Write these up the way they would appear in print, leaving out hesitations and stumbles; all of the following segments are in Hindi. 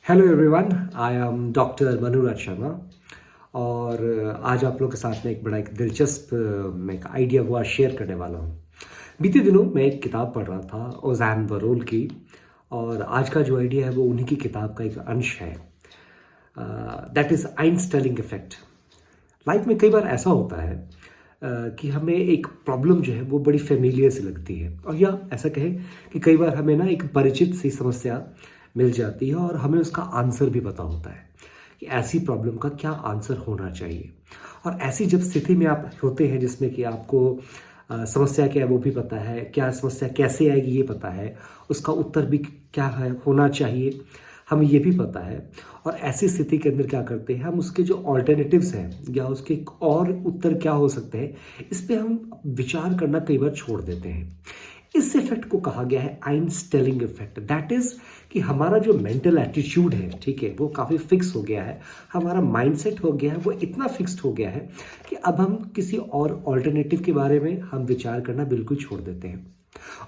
Hello everyone, I am doctor Manuraj Sharma. और आज आप लोग के साथ में एक दिलचस्प मैं एक आइडिया वो आज शेयर करने वाला हूँ। बीते दिनों मैं एक किताब पढ़ रहा था ओज़ैन बरोल की, और आज का जो आइडिया है वो उन्हीं की किताब का एक अंश है। That is Einstellung effect. Life में कई बार ऐसा होता है कि हमें एक प्रॉब्लम जो है वो बड़ी फेमिलियर सी लगती है, और या ऐसा कहें कि कई बार हमें ना एक परिचित सी समस्या मिल जाती है और हमें उसका आंसर भी पता होता है कि ऐसी प्रॉब्लम का क्या आंसर होना चाहिए। और ऐसी जब स्थिति में आप होते हैं जिसमें कि आपको समस्या क्या है वो भी पता है, क्या समस्या कैसे आएगी ये पता है, उसका उत्तर भी क्या है होना चाहिए हमें ये भी पता है। और ऐसी स्थिति के अंदर क्या करते हैं हम, उसके जो ऑल्टरनेटिव्स हैं या उसके और उत्तर क्या हो सकते हैं इस पे हम विचार करना कई बार छोड़ देते हैं। इस इफेक्ट को कहा गया है आइंस्टेलिंग इफेक्ट। दैट इज कि हमारा जो मेंटल एटीट्यूड है, ठीक है, वो काफ़ी फिक्स हो गया है, हमारा माइंडसेट हो गया है, वो इतना फिक्स्ड हो गया है कि अब हम किसी और ऑल्टरनेटिव के बारे में हम विचार करना बिल्कुल छोड़ देते हैं।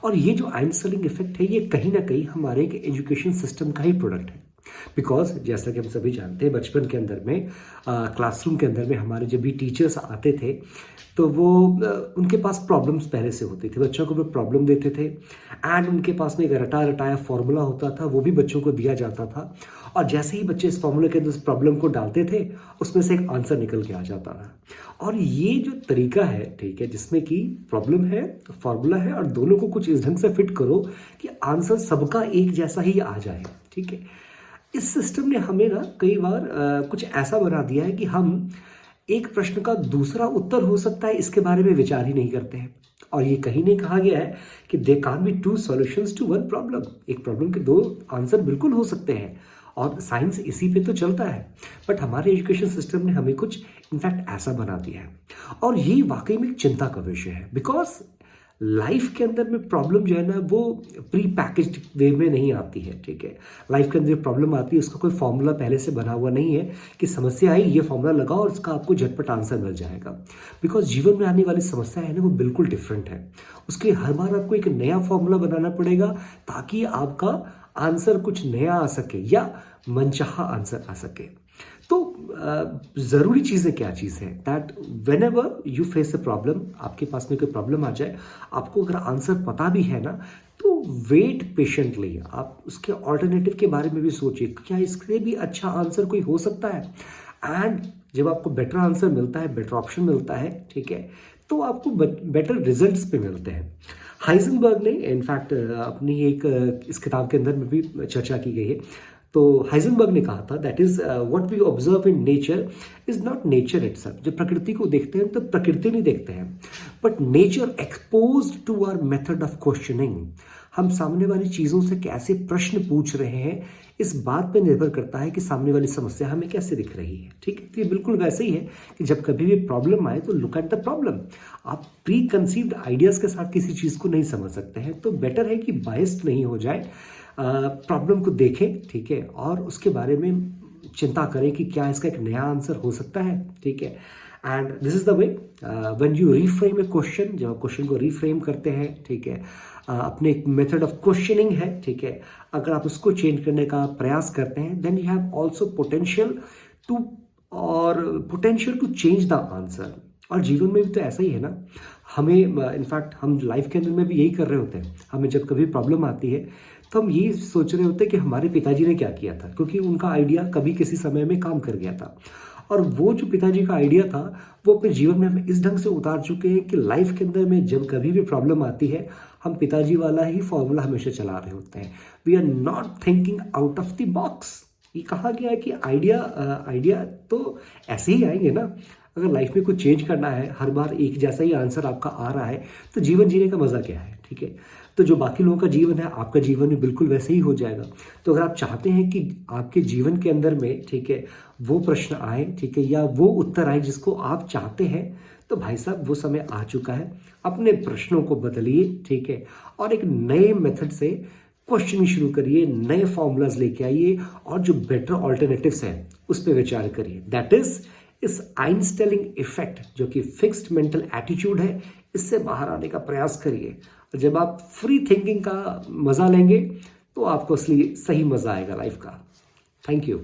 और ये जो आइंस्टाइनिंग इफेक्ट है ये कहीं ना कहीं हमारे एक एजुकेशन सिस्टम का ही प्रोडक्ट है। बिकॉज जैसा कि हम सभी जानते हैं बचपन के अंदर में क्लासरूम के अंदर में हमारे जब भी टीचर्स आते थे तो वो उनके पास प्रॉब्लम्स पहले से होती थी, बच्चों को वो प्रॉब्लम देते थे, एंड उनके पास में एक रटा रटाया फॉर्मूला होता था, वो भी बच्चों को दिया जाता था। और जैसे ही बच्चे इस फॉर्मूले के अंदर उस प्रॉब्लम को डालते थे उसमें से एक आंसर निकल के आ जाता था। और ये जो तरीका है, ठीक है, जिसमें कि प्रॉब्लम है, फॉर्मूला है, और दोनों को कुछ इस ढंग से फिट करो कि आंसर सबका एक जैसा ही आ जाए, ठीक है। इस सिस्टम ने हमें ना कई बार कुछ ऐसा बना दिया है कि हम एक प्रश्न का दूसरा उत्तर हो सकता है इसके बारे में विचार ही नहीं करते हैं। और ये कहीं नहीं कहा गया है कि they can be two solutions to one problem. एक प्रॉब्लम के दो आंसर बिल्कुल हो सकते हैं, और साइंस इसी पे तो चलता है। बट हमारे एजुकेशन सिस्टम ने हमें कुछ इनफैक्ट ऐसा बना दिया है, और ये वाकई में एक चिंता का विषय है। बिकॉज लाइफ के अंदर में प्रॉब्लम जो है ना वो प्री पैकेज्ड वे में नहीं आती है, ठीक है। लाइफ के अंदर जो प्रॉब्लम आती है उसका कोई फॉर्मूला पहले से बना हुआ नहीं है कि समस्या आई ये फॉर्मूला लगाओ और उसका आपको झटपट आंसर मिल जाएगा। बिकॉज जीवन में आने वाली समस्या है ना वो बिल्कुल डिफरेंट है। उसके लिए हर बार आपको एक नया फॉर्मूला बनाना पड़ेगा ताकि आपका आंसर कुछ नया आ सके या मनचाहा आंसर आ सके। तो ज़रूरी चीज़ें क्या चीज़ है that when ever you face a problem, आपके पास में कोई प्रॉब्लम आ जाए, आपको अगर आंसर पता भी है ना तो वेट पेशेंटली, आप उसके ऑल्टरनेटिव के बारे में भी सोचिए क्या इससे भी अच्छा आंसर कोई हो सकता है। एंड जब आपको बेटर आंसर मिलता है, बेटर ऑप्शन मिलता है, ठीक है, तो आपको बेटर रिजल्ट्स पे मिलते हैं। हाइजनबर्ग ने इनफैक्ट अपनी एक इस किताब के अंदर में भी चर्चा की गई है। तो हाइजनबर्ग ने कहा था that is what we observe in nature is not nature itself. जब प्रकृति को देखते हैं तो प्रकृति नहीं देखते हैं, but nature exposed to our method of questioning. हम सामने वाली चीज़ों से कैसे प्रश्न पूछ रहे हैं इस बात पे निर्भर करता है कि सामने वाली समस्या हमें कैसे दिख रही है, ठीक है। तो ये बिल्कुल वैसे ही है कि जब कभी भी प्रॉब्लम आए तो लुक एट द प्रॉब्लम। आप प्री कंसीव्ड आइडियाज़ के साथ किसी चीज़ को नहीं समझ सकते हैं, तो बेटर है कि बायस्ड नहीं हो जाए, प्रॉब्लम को देखें, ठीक है, और उसके बारे में चिंता करें कि क्या इसका एक नया आंसर हो सकता है, ठीक है। And this is the way when you reframe A question, जब आप क्वेश्चन को रिफ्रेम करते हैं, ठीक है, अपने एक मेथड ऑफ क्वेश्चनिंग है, ठीक है, अगर आप उसको चेंज करने का प्रयास करते हैं then you have also potential to change the answer. और जीवन में भी तो ऐसा ही है ना, हमें इनफैक्ट हम लाइफ के अंदर में भी यही कर रहे होते हैं। हमें जब कभी प्रॉब्लम आती है तो हम ये सोच रहे होते हैं कि हमारे पिताजी ने क्या किया था, क्योंकि उनका आइडिया कभी किसी समय में काम कर गया था। और वो जो पिताजी का आइडिया था वो अपने जीवन में हम इस ढंग से उतार चुके हैं कि लाइफ के अंदर में जब कभी भी प्रॉब्लम आती है हम पिताजी वाला ही फॉर्मूला हमेशा चला रहे होते हैं। We are not thinking out of the box. ये कहा गया है कि आइडिया तो ऐसे ही आएंगे ना। अगर लाइफ में कुछ चेंज करना है, हर बार एक जैसा ही आंसर आपका आ रहा है, तो जीवन जीने का मज़ा क्या है, ठीक है। तो जो बाकी लोगों का जीवन है आपका जीवन भी बिल्कुल वैसे ही हो जाएगा। तो अगर आप चाहते हैं कि आपके जीवन के अंदर में, ठीक है, वो प्रश्न आए, ठीक है, या वो उत्तर आए जिसको आप चाहते हैं, तो भाई साहब वो समय आ चुका है। अपने प्रश्नों को बदलिए, ठीक है, और एक नए मेथड से क्वेश्चनिंग शुरू करिए, नए फॉर्मूलाज लेके आइए, और जो बेटर ऑल्टरनेटिव्स हैं उस पर विचार करिए। दैट इज इस आइंस्टाइनिंग इफेक्ट जो कि फिक्स्ड मेंटल एटीट्यूड है, इससे बाहर आने का प्रयास करिए। और जब आप फ्री थिंकिंग का मजा लेंगे तो आपको असली सही मजा आएगा लाइफ का। Thank you.